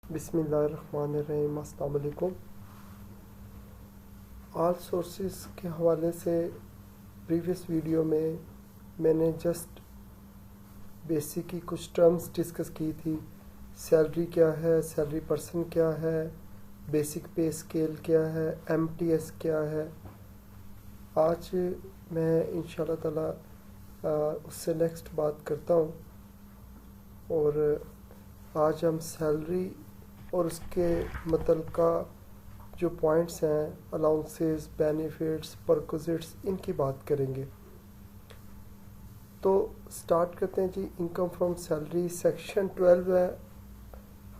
बिस्मिल्लाहिर्रहमानिर्रहीम। अस्सलाम वालेकुम। ऑल सोर्सेस के हवाले से प्रीवियस वीडियो में मैंने जस्ट बेसिक की कुछ टर्म्स डिस्कस की थी। सैलरी क्या है, सैलरी पर्सन क्या है, बेसिक पे स्केल क्या है, एमटीएस क्या है। आज मैं इंशाल्लाह ताला उससे नेक्स्ट बात करता हूँ। और आज हम सैलरी और उसके मुतल्लिका जो पॉइंट्स हैं, अलाउंसेस, बेनिफिट्स, परक्विजिट्स, इनकी बात करेंगे। तो स्टार्ट करते हैं जी। इनकम फ्रॉम सैलरी सेक्शन 12 है।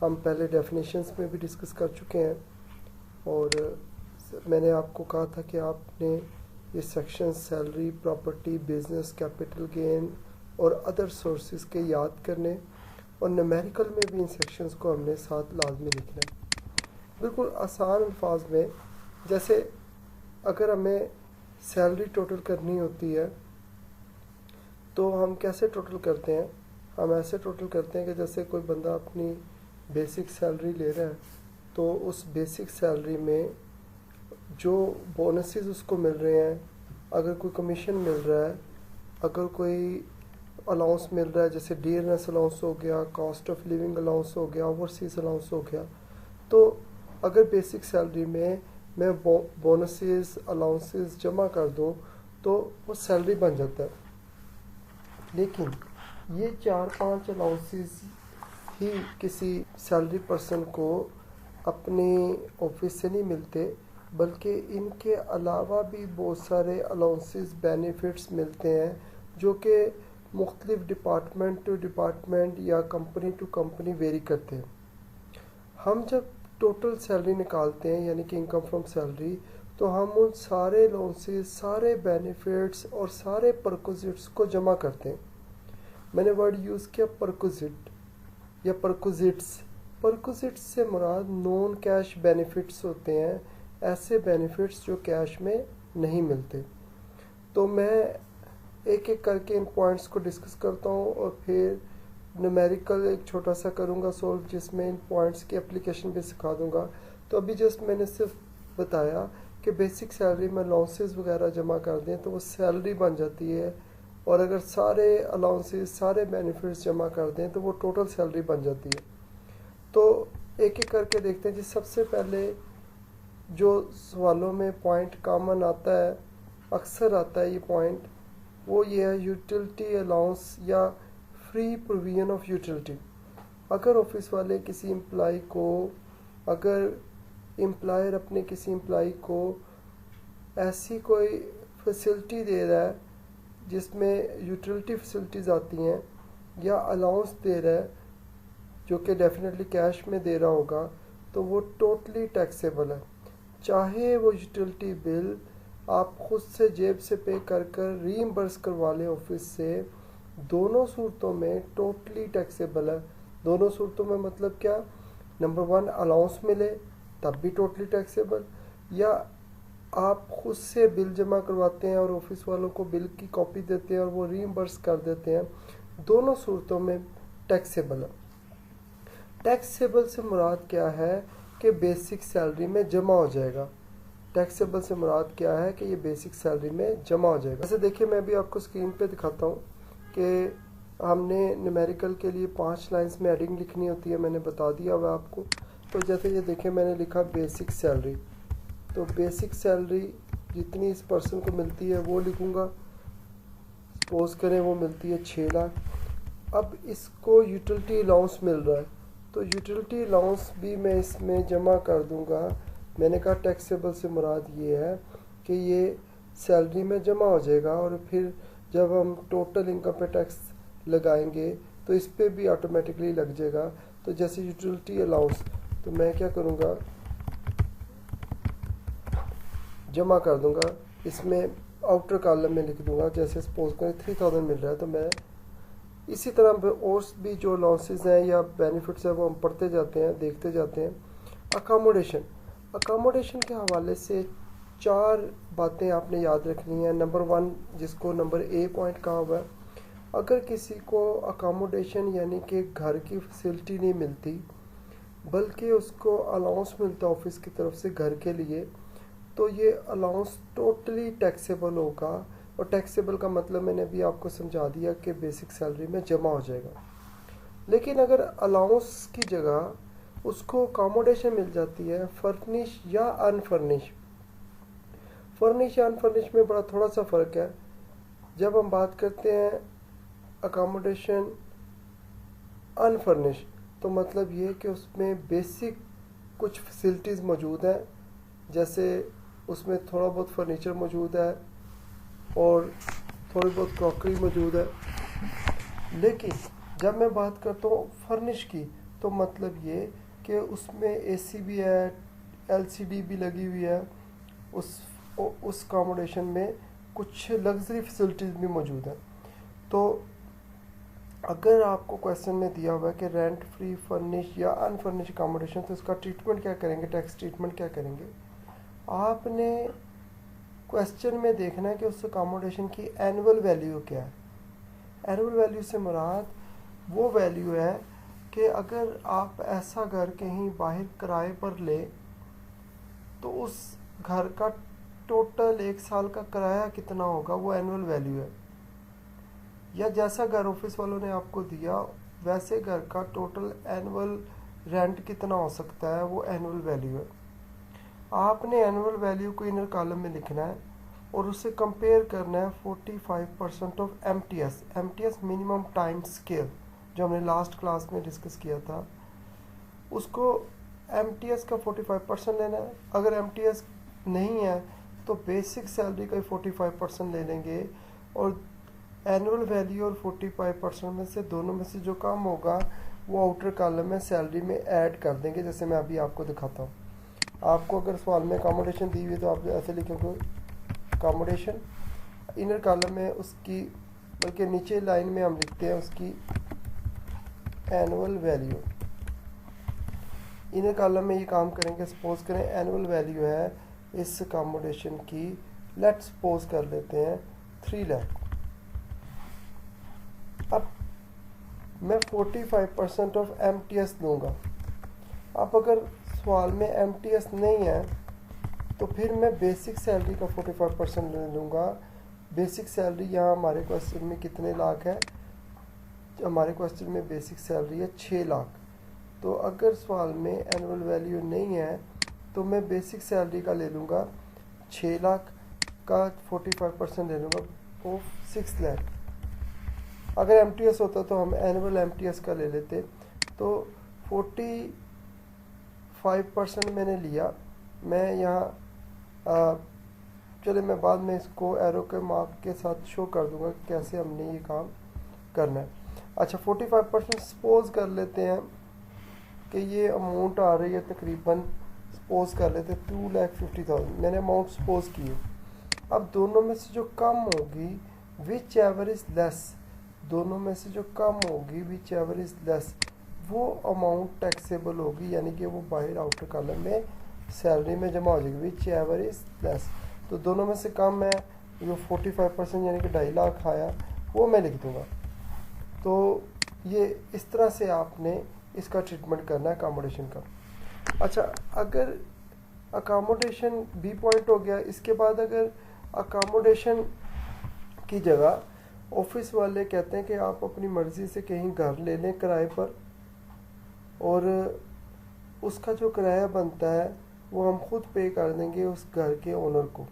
हम पहले डेफिनेशंस में भी डिस्कस कर चुके हैं और मैंने आपको कहा था कि आपने ये section salary, property, business, capital gain और अदर सोर्सेज के याद करने, और न्यूमेरिकल में भी इन सेक्शंस को हमने साथ लाजमी लिखना है। बिल्कुल आसान अल्फाज में, जैसे अगर हमें सैलरी टोटल करनी होती है तो हम कैसे टोटल करते हैं? हम ऐसे टोटल करते हैं कि जैसे कोई बंदा अपनी बेसिक सैलरी ले रहा है तो उस बेसिक सैलरी में जो बोनसेस उसको मिल रहे हैं, अगर कोई कमीशन मिल रहा है, अगर कोई अलाउंस मिल रहा है, जैसे डियरनेस अलाउंस हो गया, कॉस्ट ऑफ लिविंग अलाउंस हो गया, ओवरसीज अलाउंस हो गया, तो अगर बेसिक सैलरी में मैं बोनसेस, अलाउंसेस जमा कर दूं तो वो सैलरी बन जाता है। लेकिन ये 4-5 अलाउंसेस ही किसी सैलरी पर्सन को अपने ऑफिस से नहीं मिलते, बल्कि इनके अलावा भी बहुत सारे अलाउंसेस, बेनिफिट्स मिलते हैं जो कि मुख्तलिफ डिपार्टमेंट टू डिपार्टमेंट या कंपनी टू कंपनी वेरी करते हैं। हम जब टोटल सैलरी निकालते हैं, यानी कि इनकम फ्रॉम सैलरी, तो हम उन सारे अलाउंसेस, सारे बेनिफिट्स और सारे परक्विजिट्स को जमा करते हैं। मैंने वर्ड यूज़ किया परक्विजिट या परक्विजिट्स। परक्विजिट्स से मुराद नॉन कैश बेनिफिट्स होते हैं, ऐसे बेनिफिट्स जो कैश में नहीं मिलते। तो मैं एक एक करके इन पॉइंट्स को डिस्कस करता हूँ और फिर न्यूमेरिकल एक छोटा सा करूँगा सोल्व, जिसमें इन पॉइंट्स की एप्लीकेशन भी सिखा दूँगा। तो अभी जस्ट मैंने सिर्फ बताया कि बेसिक सैलरी में अलाउंसेस वगैरह जमा कर दें तो वो सैलरी बन जाती है, और अगर सारे अलाउंसेस, सारे बेनिफिट्स जमा कर दें तो वो टोटल सैलरी बन जाती है। तो एक एक करके देखते हैं जी। सबसे पहले जो सवालों में पॉइंट कॉमन आता है, अक्सर आता है ये पॉइंट, वो ये है यूटिलिटी अलाउंस या फ्री प्रोविजन ऑफ यूटिलिटी। अगर ऑफिस वाले किसी एम्प्लॉय को, अगर एम्प्लॉयर अपने किसी एम्प्लॉय को ऐसी कोई फैसिलिटी दे रहा है जिसमें यूटिलिटी फैसिलिटीज़ आती हैं, या अलाउंस दे रहा है जो कि डेफिनेटली कैश में दे रहा होगा, तो वो टोटली टैक्सेबल है। चाहे वो यूटिलिटी बिल आप खुद से जेब से पे कर कर रीइंबर्स करवा लें ऑफिस से, दोनों सूरतों में टोटली टैक्सेबल है। दोनों सूरतों में मतलब क्या? नंबर 1, अलाउंस मिले तब भी टोटली टैक्सेबल, या आप खुद से बिल जमा करवाते हैं और ऑफिस वालों को बिल की कॉपी देते हैं और वो रीइंबर्स कर देते हैं, दोनों सूरतों में टैक्सेबल है। टैक्सेबल से मुराद क्या है कि बेसिक सैलरी में जमा हो जाएगा। टैक्सेबल से मुराद क्या है कि ये बेसिक सैलरी में जमा हो जाएगा। जैसे देखिए, मैं भी आपको स्क्रीन पे दिखाता हूँ कि हमने न्यूमेरिकल के लिए 5 लाइंस में एडिंग लिखनी होती है, मैंने बता दिया हुआ आपको। तो जैसे ये देखिए, मैंने लिखा बेसिक सैलरी, तो बेसिक सैलरी जितनी इस पर्सन को मिलती है वो लिखूँगा। सपोज करें वो मिलती है 6 लाख। अब इसको यूटिलिटी अलाउंस मिल रहा है, तो यूटिलिटी अलाउंस भी मैं इसमें जमा कर दूँगा। मैंने कहा टैक्सेबल से मुराद ये है कि ये सैलरी में जमा हो जाएगा, और फिर जब हम टोटल इनकम पे टैक्स लगाएंगे तो इस पे भी ऑटोमेटिकली लग जाएगा। तो जैसे यूटिलिटी अलाउंस, तो मैं क्या करूँगा, जमा कर दूँगा, इसमें आउटर कॉलम में लिख दूँगा। जैसे सपोज करें 3000 मिल रहा है, तो मैं इसी तरह और भी जो अलाउंसेस हैं या बेनिफिट्स हैं वो हम पढ़ते जाते हैं, देखते जाते हैं। अकामोडेशन के हवाले से 4 बातें आपने याद रखनी है। नंबर 1, जिसको नंबर ए पॉइंट कहा हुआ है, अगर किसी को अकामोडेशन यानी कि घर की फैसिलिटी नहीं मिलती बल्कि उसको अलाउंस मिलता है ऑफिस की तरफ से घर के लिए, तो ये अलाउंस टोटली टैक्सेबल होगा। और टैक्सेबल का मतलब मैंने अभी आपको समझा दिया कि बेसिक सैलरी में जमा हो जाएगा। लेकिन अगर अलाउंस की जगह उसको अकोमोडेशन मिल जाती है फर्निश या अनफर्निश, फर्निश या अनफर्निश में बड़ा थोड़ा सा फ़र्क है। जब हम बात करते हैं अकोमोडेशन अनफर्निश, तो मतलब ये कि उसमें बेसिक कुछ फैसिलिटीज़ मौजूद हैं, जैसे उसमें थोड़ा बहुत फर्नीचर मौजूद है और थोड़ी बहुत क्रॉकरी मौजूद है। लेकिन जब मैं बात करता हूँ फर्निश की, तो मतलब ये कि उसमें एसी भी है, एलसीडी भी लगी हुई है, उस अकोमोडेशन में कुछ लग्जरी फैसिलिटीज़ भी मौजूद हैं। तो अगर आपको क्वेश्चन में दिया हुआ है कि रेंट फ्री, फर्निश या अनफर्निश अकोमोडेशन, तो इसका ट्रीटमेंट क्या करेंगे, टैक्स ट्रीटमेंट क्या करेंगे। आपने क्वेश्चन में देखना है कि उस अकोमोडेशन की एनुअल वैल्यू क्या है। एनुअल वैल्यू से मुराद वो वैल्यू है कि अगर आप ऐसा घर कहीं बाहर किराए पर ले, तो उस घर का टोटल 1 साल का किराया कितना होगा, वो एनुअल वैल्यू है। या जैसा घर ऑफिस वालों ने आपको दिया वैसे घर का टोटल एनुअल रेंट कितना हो सकता है, वो एनुअल वैल्यू है। आपने एनुअल वैल्यू को इनर कॉलम में लिखना है और उससे कंपेयर करना है 45% of MTS. MTS minimum time scale, जो हमने लास्ट क्लास में डिस्कस किया था, उसको एमटीएस का 45% लेना है। अगर एमटीएस नहीं है तो बेसिक सैलरी का 45% ले लेंगे और एनुअल वैल्यू और 45% में से दोनों में से जो कम होगा वो आउटर कॉलम में सैलरी में ऐड कर देंगे, जैसे मैं अभी आपको दिखाता हूँ। आपको अगर सवाल में अकोमोडेशन दी हुई तो आप ऐसे लिखेंगे अकोमोडेशन, इनर कॉलम में उसकी, बल्कि नीचे लाइन में हम लिखते हैं उसकी एनुअल वैल्यू। इनर कॉलम में ये काम करेंगे। सपोज करें एनुअल वैल्यू है इस अकोमोडेशन की, लेट्स सपोज कर लेते हैं 3 लाख। अब मैं 45% ऑफ एमटीएस लूँगा। अब अगर सवाल में एमटीएस नहीं है तो फिर मैं बेसिक सैलरी का 45% ले लूँगा। बेसिक सैलरी यहाँ हमारे क्वेश्चन में कितने लाख है, हमारे क्वेश्चन में बेसिक सैलरी है 6 लाख। तो अगर सवाल में एनुअल वैल्यू नहीं है तो मैं बेसिक सैलरी का ले लूँगा 6 लाख का 45% ले लूँगा, वो 6 लाख। अगर एमटीएस होता तो हम एनुअल एमटीएस का ले लेते। तो 45% मैंने लिया। मैं यहाँ चले मैं बाद में इसको एरो के मार्क के साथ शो कर दूंगा कैसे हमने ये काम करना है। अच्छा, 45% सपोज कर लेते हैं कि ये अमाउंट आ रही है तकरीबन, सपोज कर लेते हैं 2,50,000। मैंने अमाउंट सपोज की है। अब दोनों में से जो कम होगी, विच एवर इज़ लेस, दोनों में से जो कम होगी विच एवर इज़ लेस, वो अमाउंट टैक्सेबल होगी, यानी कि वो बाहर आउटर कॉलम में सैलरी में जमा हो जाएगी। विच एवर इज़ लेस, तो दोनों में से कम है जो 45% यानी कि 2.5 लाख आया, वो मैं लिख दूँगा। तो ये इस तरह से आपने इसका ट्रीटमेंट करना है अकोमोडेशन का। अच्छा, अगर अकोमोडेशन बी पॉइंट हो गया, इसके बाद अगर अकोमोडेशन की जगह ऑफिस वाले कहते हैं कि आप अपनी मर्ज़ी से कहीं घर ले लें किराए पर, और उसका जो किराया बनता है वो हम खुद पे कर देंगे उस घर के ओनर को।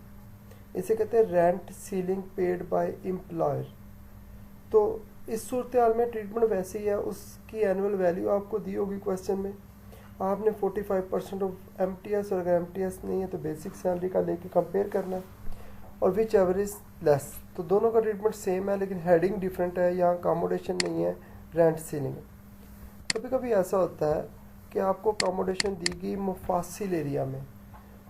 इसे कहते हैं rent ceiling paid by employer. तो इस सूरत हाल में ट्रीटमेंट वैसे ही है। उसकी एनुअल वैल्यू आपको दी होगी क्वेश्चन में, आपने 45% ऑफ एमटीएस, और अगर एमटीएस नहीं है तो बेसिक सैलरी का लेके कंपेयर करना है, और विच एवर इज़ लेस। तो दोनों का ट्रीटमेंट सेम है लेकिन हेडिंग डिफरेंट है। यहाँ अकोमोडेशन नहीं है, रेंट सीलिंग है। कभी कभी ऐसा होता है कि आपको अकोमोडेशन दी गई मुफासिल एरिया में।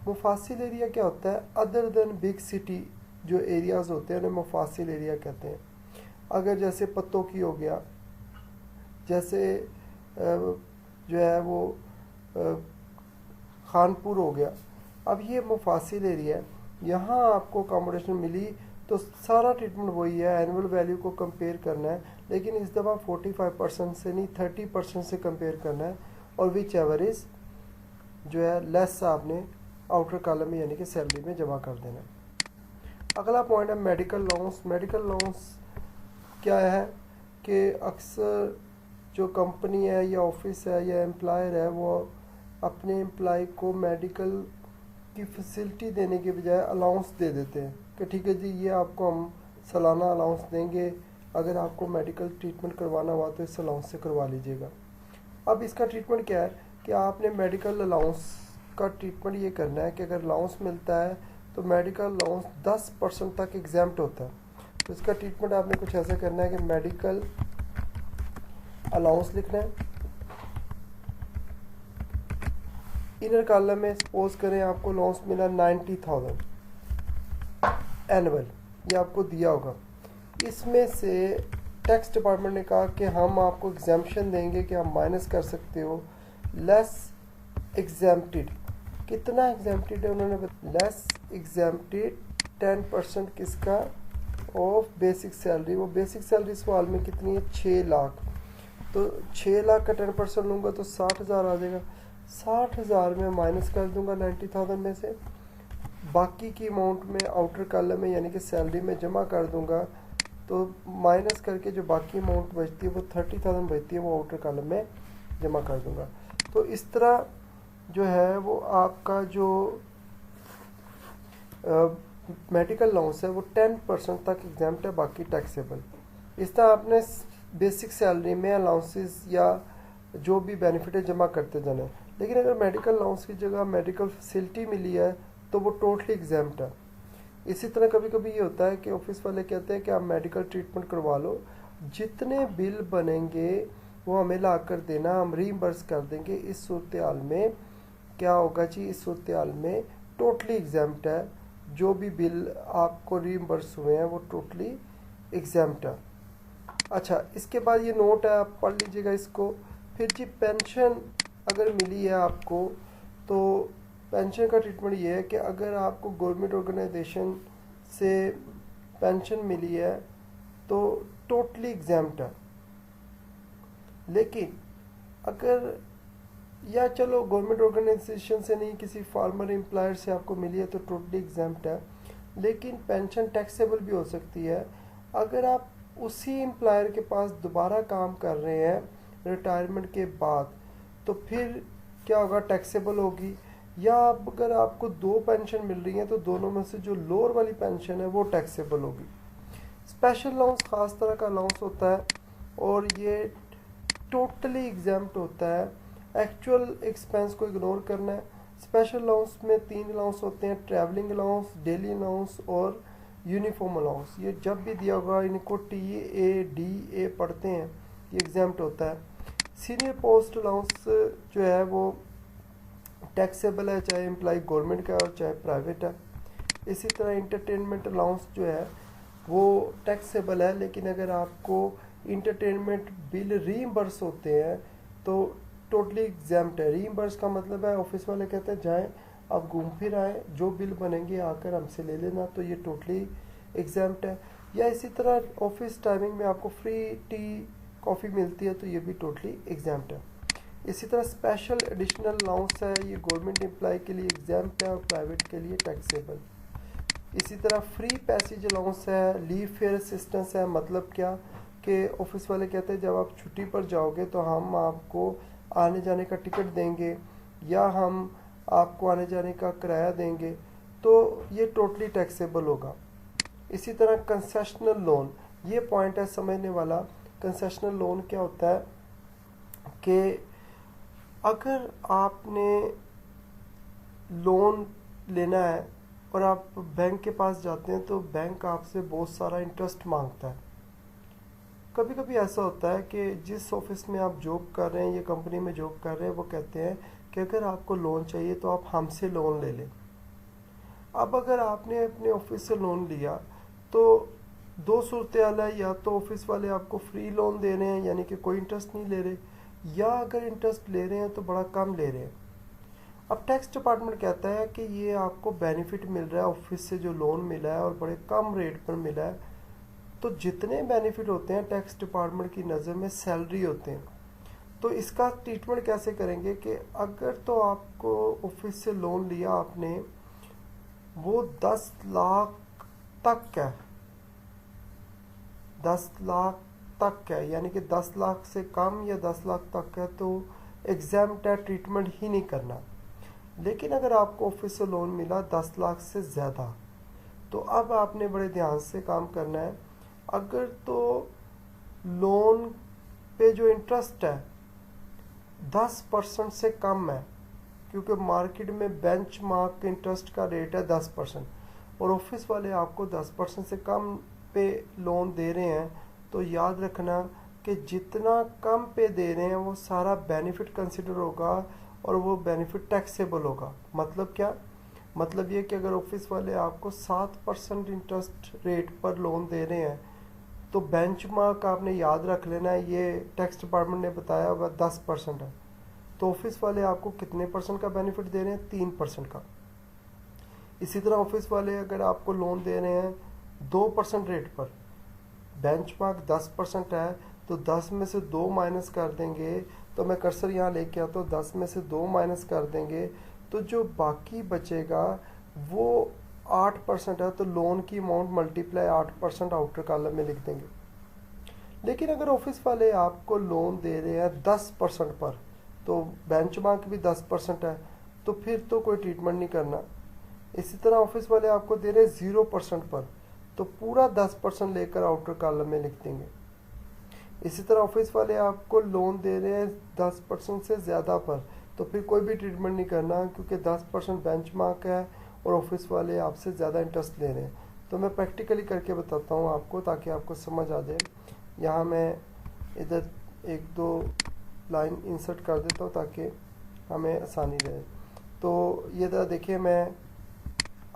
मुफासिल एरिया क्या होता है, अदर देन बिग सिटी जो एरियाज़ होते हैं उन्हें मुफासिल एरिया कहते हैं। अगर जैसे पत्तों की हो गया, जैसे जो है वो खानपुर हो गया, अब ये मुफासिल एरिया है, यहाँ आपको अकोमोडेशन मिली तो सारा ट्रीटमेंट वही है, एनुअल वैल्यू को कंपेयर करना है, लेकिन इस दफ़ा 45% से नहीं 30% से कंपेयर करना है। और विच एवर इज़ जो है लेस आपने आउटर कॉलम में यानी कि सैलरी में जमा कर देना। अगला पॉइंट है मेडिकल लोन्स। मेडिकल लोन्स क्या है कि अक्सर जो कंपनी है या ऑफिस है या एम्प्लॉयर है वो अपने एम्प्लॉय को मेडिकल की फैसिलिटी देने के बजाय अलाउंस दे देते हैं कि ठीक है जी ये आपको हम सालाना अलाउंस देंगे, अगर आपको मेडिकल ट्रीटमेंट करवाना हुआ तो इस अलाउंस से करवा लीजिएगा। अब इसका ट्रीटमेंट क्या है कि आपने मेडिकल अलाउंस का ट्रीटमेंट ये करना है कि अगर अलाउंस मिलता है तो मेडिकल अलाउंस 10% तक एग्जाम्प्ट होता है। तो इसका ट्रीटमेंट आपने कुछ ऐसा करना है कि मेडिकल अलाउंस लिखना है, इनर कॉलम में सपोज करें आपको अलाउंस मिला 90,000 एनुअल, ये आपको दिया होगा। इसमें से टैक्स डिपार्टमेंट ने कहा कि हम आपको एग्जाम्पशन देंगे कि आप माइनस कर सकते हो लेस एग्जाम्प्टेड। कितना एग्जाम्प्टेड है उन्होंने लेस एग्जाम्प्टेड 10% किसका ऑफ बेसिक सैलरी। वो बेसिक सैलरी सवाल में कितनी है 6 लाख, तो 6 लाख का 10% लूँगा तो 60,000 आ जाएगा। 60,000 में माइनस कर दूंगा 90,000 में से, बाकी की अमाउंट में आउटर कॉलम में यानी कि सैलरी में जमा कर दूंगा। तो माइनस करके जो बाकी अमाउंट बचती है वो 30,000 बचती है, वो आउटर कॉलम में जमा कर दूंगा। तो इस तरह जो है वो आपका जो मेडिकल अलाउंस है वो 10% तक एग्जाम्प्ट है, बाकी टैक्सेबल। इस तरह आपने बेसिक सैलरी में अलाउंसेस या जो भी बेनिफिट है जमा करते जाना है। लेकिन अगर मेडिकल अलाउंस की जगह मेडिकल फैसिलिटी मिली है तो वो टोटली एग्जाम्प्ट है। इसी तरह कभी कभी ये होता है कि ऑफिस वाले कहते हैं कि आप मेडिकल ट्रीटमेंट करवा लो, जितने बिल बनेंगे वो हमें ला कर देना, हम रीइंबर्स कर देंगे। इस सूरत हाल में क्या होगा जी, इस सूरत हाल में टोटली एग्जाम्प्ट है, जो भी बिल आपको रीइंबर्स हुए हैं वो टोटली एग्जाम्प्ट है। अच्छा, इसके बाद ये नोट है, आप पढ़ लीजिएगा इसको। फिर जी पेंशन अगर मिली है आपको तो पेंशन का ट्रीटमेंट ये है कि अगर आपको गवर्नमेंट ऑर्गेनाइजेशन से पेंशन मिली है तो टोटली एग्जाम्प्ट है। लेकिन अगर या चलो गवर्नमेंट ऑर्गेनाइजेशन से नहीं, किसी फार्मर एम्प्लॉयर से आपको मिली है तो टोटली एग्जाम्प्ट है। लेकिन पेंशन टैक्सेबल भी हो सकती है अगर आप उसी एम्प्लॉयर के पास दोबारा काम कर रहे हैं रिटायरमेंट के बाद, तो फिर क्या होगा, टैक्सेबल होगी। या अगर आपको 2 पेंशन मिल रही हैं तो दोनों में से जो लोअर वाली पेंशन है वो टैक्सेबल होगी। स्पेशल अलाउंस ख़ास तरह का अलाउंस होता है और ये टोटली एग्जाम्प्ट होता है। एक्चुअल एक्सपेंस को इग्नोर करना है। स्पेशल अलाउंस में 3 अलाउंस होते हैं, ट्रैवलिंग अलाउंस, डेली अलाउंस और यूनिफॉर्म अलाउंस। ये जब भी दिया होगा इनको TADA पढ़ते हैं, ये एग्जाम्प्ट होता है। सीनियर पोस्ट अलाउंस जो है वो टैक्सेबल है, चाहे एम्प्लॉय गवर्नमेंट का और चाहे प्राइवेट है। इसी तरह इंटरटेनमेंट अलाउंस जो है वो टैक्सेबल है, लेकिन अगर आपको इंटरटेनमेंट बिल रीइंबर्स होते हैं तो टोटली एग्जाम्प्ट है। रीइंबर्स का मतलब है ऑफिस वाले कहते हैं जाएं आप घूम फिर आएँ, जो बिल बनेंगे आकर हमसे ले लेना, तो ये टोटली एग्जाम्प्ट है। या इसी तरह ऑफिस टाइमिंग में आपको फ्री टी कॉफ़ी मिलती है तो ये भी टोटली एग्जाम्प्ट है। इसी तरह स्पेशल एडिशनल अलाउंस है, ये गवर्नमेंट एम्प्लॉय के लिए एग्जाम्प्ट है और प्राइवेट के लिए टैक्सेबल। इसी तरह फ्री पैसेज अलाउंस है, लीव फेयर असिस्टेंस है। मतलब क्या कि ऑफिस वाले कहते हैं जब आप छुट्टी पर जाओगे तो हम आपको आने जाने का टिकट देंगे या हम आपको आने जाने का किराया देंगे, तो ये टोटली टैक्सेबल होगा। इसी तरह कंसेशनल लोन, ये पॉइंट है समझने वाला। कंसेशनल लोन क्या होता है कि अगर आपने लोन लेना है और आप बैंक के पास जाते हैं तो बैंक आपसे बहुत सारा इंटरेस्ट मांगता है। कभी कभी ऐसा होता है कि जिस ऑफिस में आप जॉब कर रहे हैं, ये कंपनी में जॉब कर रहे हैं, वो कहते हैं कि अगर आपको लोन चाहिए तो आप हमसे लोन ले लें। अब अगर आपने अपने ऑफिस से लोन लिया तो 2 सूरत हाल है, या तो ऑफिस वाले आपको फ्री लोन दे रहे हैं यानी कि कोई इंटरेस्ट नहीं ले रहे, या अगर इंटरेस्ट ले रहे हैं तो बड़ा कम ले रहे हैं। अब टैक्स डिपार्टमेंट कहता है कि ये आपको बेनिफिट मिल रहा है, ऑफिस से जो लोन मिला है और बड़े कम रेट पर मिला है। तो जितने बेनिफिट होते हैं टैक्स डिपार्टमेंट की नज़र में सैलरी होते हैं। तो इसका ट्रीटमेंट कैसे करेंगे कि अगर तो आपको ऑफिस से लोन लिया आपने, वो 10 लाख तक है, 10 लाख तक है, यानी कि 10 लाख से कम या 10 लाख तक है तो एग्जाम्प्ट है, ट्रीटमेंट ही नहीं करना। लेकिन अगर आपको ऑफिस से लोन मिला 10 लाख से ज़्यादा, तो अब आपने बड़े ध्यान से काम करना है। अगर तो लोन पे जो इंटरेस्ट है 10% से कम है, क्योंकि मार्केट में बेंचमार्क इंटरेस्ट का रेट है 10%, और ऑफिस वाले आपको 10% से कम पे लोन दे रहे हैं, तो याद रखना कि जितना कम पे दे रहे हैं वो सारा बेनिफिट कंसिडर होगा और वो बेनिफिट टैक्सेबल होगा। मतलब क्या? मतलब ये कि अगर ऑफिस वाले आपको 7% इंटरेस्ट रेट पर लोन दे रहे हैं, तो बेंचमार्क आपने याद रख लेना है, ये टैक्स डिपार्टमेंट ने बताया होगा 10% है, तो ऑफिस वाले आपको कितने परसेंट का बेनिफिट दे रहे हैं? 3% का। इसी तरह ऑफिस वाले अगर आपको लोन दे रहे हैं 2% रेट पर, बेंचमार्क 10% है, तो 10 में से 2 माइनस कर देंगे, तो मैं कर्सर यहाँ लेके आता हूँ, 10 में से 2 माइनस कर देंगे तो जो बाकी बचेगा वो 8% है, तो लोन की अमाउंट मल्टीप्लाई 8% आउटर कॉलम में लिख देंगे। लेकिन अगर ऑफिस वाले आपको लोन दे रहे हैं 10% पर, तो बेंचमार्क भी 10% है, तो फिर तो कोई ट्रीटमेंट नहीं करना। इसी तरह ऑफिस वाले आपको दे रहे हैं 0% पर, तो पूरा 10% लेकर आउटर कॉलम में लिख देंगे। इसी तरह ऑफिस वाले आपको लोन दे रहे हैं 10% से ज़्यादा पर, तो फिर कोई भी ट्रीटमेंट नहीं करना, क्योंकि 10% बेंचमार्क है और ऑफिस वाले आपसे ज़्यादा इंटरेस्ट ले रहे हैं। तो मैं प्रैक्टिकली करके बताता हूँ आपको, ताकि आपको समझ आ जाए। यहाँ मैं इधर 1-2 लाइन इंसर्ट कर देता हूँ ताकि हमें आसानी रहे। तो ये तरह देखिए, मैं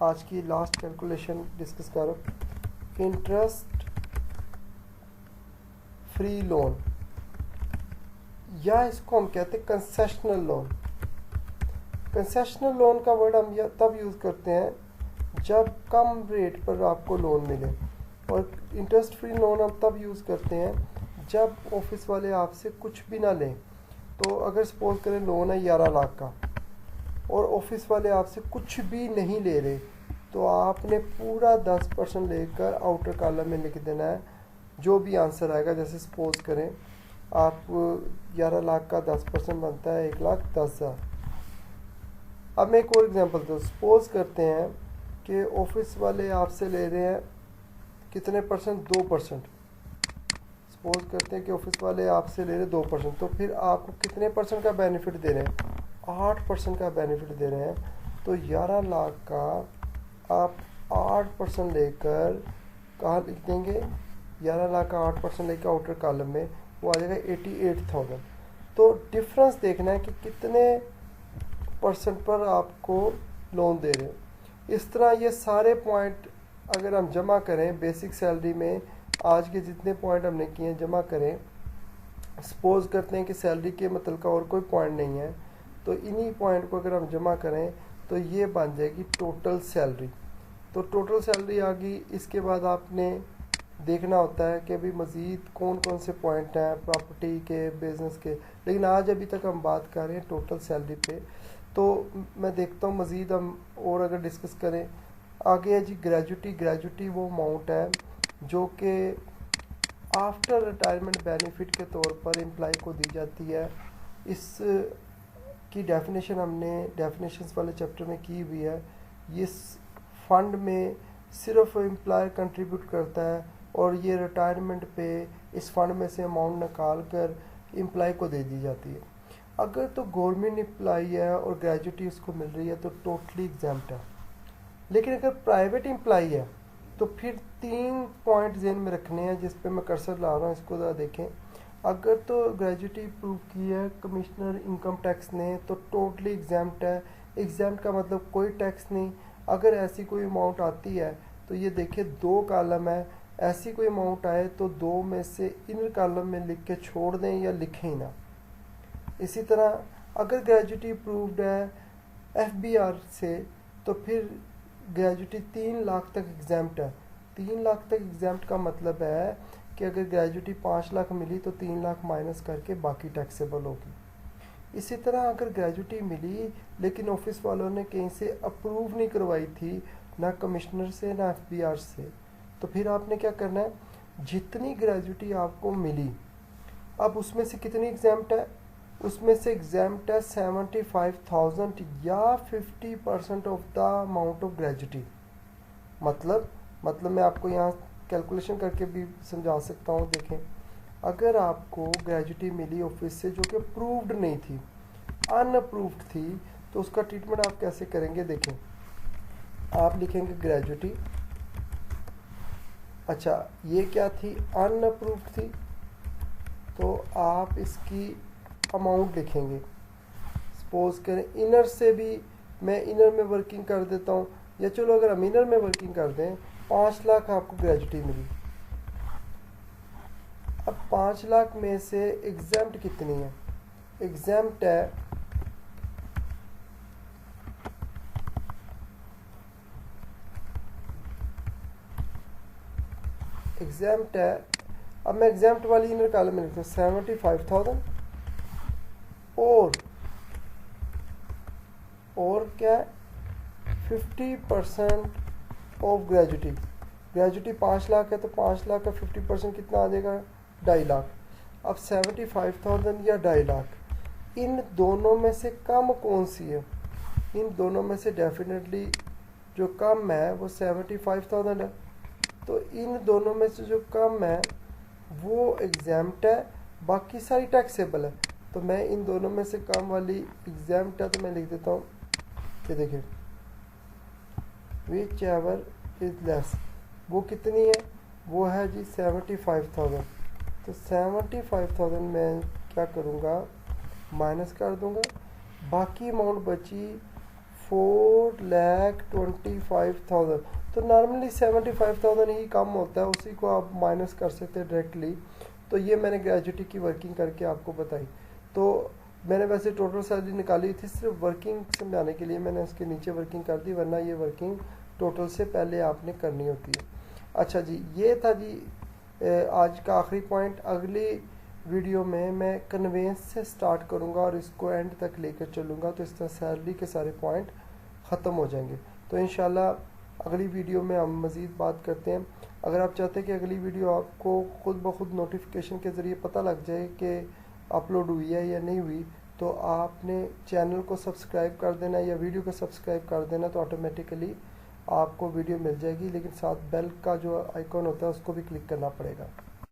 आज की लास्ट कैलकुलेशन डिस्कस कर रहा हूँ। इंटरेस्ट फ्री लोन, या इसको हम कहते हैं कंसेशनल लोन। कंसेशनल लोन का वर्ड हम तब यूज़ करते हैं जब कम रेट पर आपको लोन मिले, और इंटरेस्ट फ्री लोन हम तब यूज़ करते हैं जब ऑफिस वाले आपसे कुछ भी ना लें। तो अगर सपोज करें लोन है 11 लाख का और ऑफिस वाले आपसे कुछ भी नहीं ले रहे, तो आपने पूरा 10% लेकर आउटर कॉलम में लिख देना है जो भी आंसर आएगा। जैसे सपोज करें आप 11 लाख का 10% बनता है 1,10,000। अब मैं एक और एग्जांपल दूँ। सपोज करते हैं कि ऑफिस वाले आपसे ले रहे हैं कितने परसेंट? 2%। सपोज करते हैं कि ऑफिस वाले आपसे ले रहे हैं 2%, तो फिर आपको कितने परसेंट का बेनिफिट दे रहे हैं? 8% का बेनिफिट दे रहे हैं। तो 11 लाख का आप 8% लेकर कहाँ लिख देंगे? 11 लाख का 8% लेकर आउटर कॉलम में वो आ जाएगा 88,000। तो डिफरेंस देखना है कि कितने परसेंट पर आपको लोन दे रहे हैं। इस तरह ये सारे पॉइंट अगर हम जमा करें बेसिक सैलरी में, आज के जितने पॉइंट हमने किए हैं जमा करें, सपोज करते हैं कि सैलरी के मतलब का और कोई पॉइंट नहीं है, तो इन्हीं पॉइंट को अगर हम जमा करें तो ये बन जाएगी टोटल सैलरी। तो टोटल सैलरी आ गई। इसके बाद आपने देखना होता है कि अभी मज़ीद कौन कौन से पॉइंट हैं प्रॉपर्टी के, बिजनेस के, लेकिन आज अभी तक हम बात कर रहे हैं टोटल सैलरी पे। तो मैं देखता हूँ मज़ीद हम और अगर डिस्कस करें। आगे है जी ग्रेजुटी। ग्रेजुटी वो अमाउंट है जो कि आफ्टर रिटायरमेंट बेनिफिट के तौर पर एम्प्लॉय को दी जाती है। इस की डेफिनेशन हमने डेफिनेशंस वाले चैप्टर में की हुई है। इस फंड में सिर्फ एम्प्लॉयर कंट्रीब्यूट करता है और ये रिटायरमेंट पे इस फंड में से अमाउंट निकाल कर एम्प्लॉय को दे दी जाती है। अगर तो गवर्नमेंट एम्प्लॉय है और ग्रेजुटी उसको मिल रही है तो टोटली एग्जाम्प्ट है। लेकिन अगर प्राइवेट एम्प्लॉय है तो फिर 3 पॉइंट ज़हन में रखने हैं, जिस पे मैं कर्सर ला रहा हूँ, इसको ज़रा देखें। अगर तो ग्रेजुटी प्रूव की है कमिश्नर इनकम टैक्स ने तो टोटली एग्जाम्प्ट है। एग्जाम्प्ट का मतलब कोई टैक्स नहीं। अगर ऐसी कोई अमाउंट आती है तो ये देखिए 2 कॉलम है, ऐसी कोई अमाउंट आए तो 2 में से इनर कॉलम में लिख के छोड़ दें या लिखें ही ना। इसी तरह अगर ग्रेजुटी अप्रूव्ड है FBR से तो फिर ग्रेजुटी 3 लाख तक एग्जाम्प्ट है। 3 लाख तक एग्जाम्प्ट का मतलब है कि अगर ग्रेजुटी 5 लाख मिली तो 3 लाख माइनस करके बाकी टैक्सेबल होगी। इसी तरह अगर ग्रेजुटी मिली लेकिन ऑफिस वालों ने कहीं से अप्रूव नहीं करवाई थी, ना कमिश्नर से ना FBR से, तो फिर आपने क्या करना है, जितनी ग्रेजुटी आपको मिली अब उसमें से कितनी एग्जाम्प्ट है, उसमें से एग्जाम्प्ट है 75,000 या 50% of the amount of gratuity. मतलब मैं आपको यहाँ कैलकुलेशन करके भी समझा सकता हूँ। देखें, अगर आपको ग्रेजुटी मिली ऑफिस से जो कि अप्रूव्ड नहीं थी, अनअप्रूव्ड थी, तो उसका ट्रीटमेंट आप कैसे करेंगे। देखें, आप लिखेंगे ग्रेजुटी, अच्छा ये क्या थी, अनअप्रूव्ड थी, तो आप इसकी अमाउंट लिखेंगे। सपोज करें इनर से भी, मैं इनर में वर्किंग कर देता हूँ, या चलो अगर हम इनर में वर्किंग कर दें, 5 लाख आपको ग्रेजुटी मिली। अब 5 लाख में से एग्जाम्प्ट कितनी है, एग्जाम्प्ट है अब मैं एग्जाम्प्ट वाली इनर कॉलम में लिखता हूँ 75,000 और क्या है 50% ऑफ ग्रेजुटी। ग्रेजुटी 5 लाख है तो 5 लाख का 50% कितना आ जाएगा, 2.5 लाख। अब 75,000 या 2.5 लाख, इन दोनों में से कम कौन सी है, इन दोनों में से डेफिनेटली जो कम है वो 75,000 है। तो इन दोनों में से जो कम है वो एग्जाम्प्ट है, बाकी सारी टैक्सेबल है। तो मैं इन दोनों में से कम वाली एग्जाम्प्ट है तो मैं लिख देता हूँ, ये देखिए विच एवर इज लेस, वो कितनी है, वो है जी 75,000। तो 75,000 मैं क्या करूँगा, माइनस कर दूँगा, बाकी अमाउंट बची 4,25,000। तो नॉर्मली 75,000 ही कम होता है, उसी को आप माइनस कर सकते हैं डायरेक्टली। तो ये मैंने ग्रेजुटी की वर्किंग करके आपको बताई। तो मैंने वैसे टोटल सैलरी निकाली थी, सिर्फ वर्किंग समझाने के लिए मैंने उसके नीचे वर्किंग कर दी, वरना ये वर्किंग टोटल से पहले आपने करनी होती है। अच्छा जी, ये था जी आज का आखिरी पॉइंट। अगली वीडियो में मैं कन्वेंस से स्टार्ट करूँगा और इसको एंड तक लेकर चलूँगा, तो इस तरह सैलरी के सारे पॉइंट ख़त्म हो जाएंगे। तो इंशाल्लाह अगली वीडियो में हम मज़ीद बात करते हैं। अगर आप चाहते हैं कि अगली वीडियो आपको खुद ब खुद नोटिफिकेशन के ज़रिए पता लग जाए कि अपलोड हुई है या नहीं हुई, तो आपने चैनल को सब्सक्राइब कर देना या वीडियो को सब्सक्राइब कर देना, तो ऑटोमेटिकली आपको वीडियो मिल जाएगी। लेकिन साथ बेल का जो आइकॉन होता है उसको भी क्लिक करना पड़ेगा।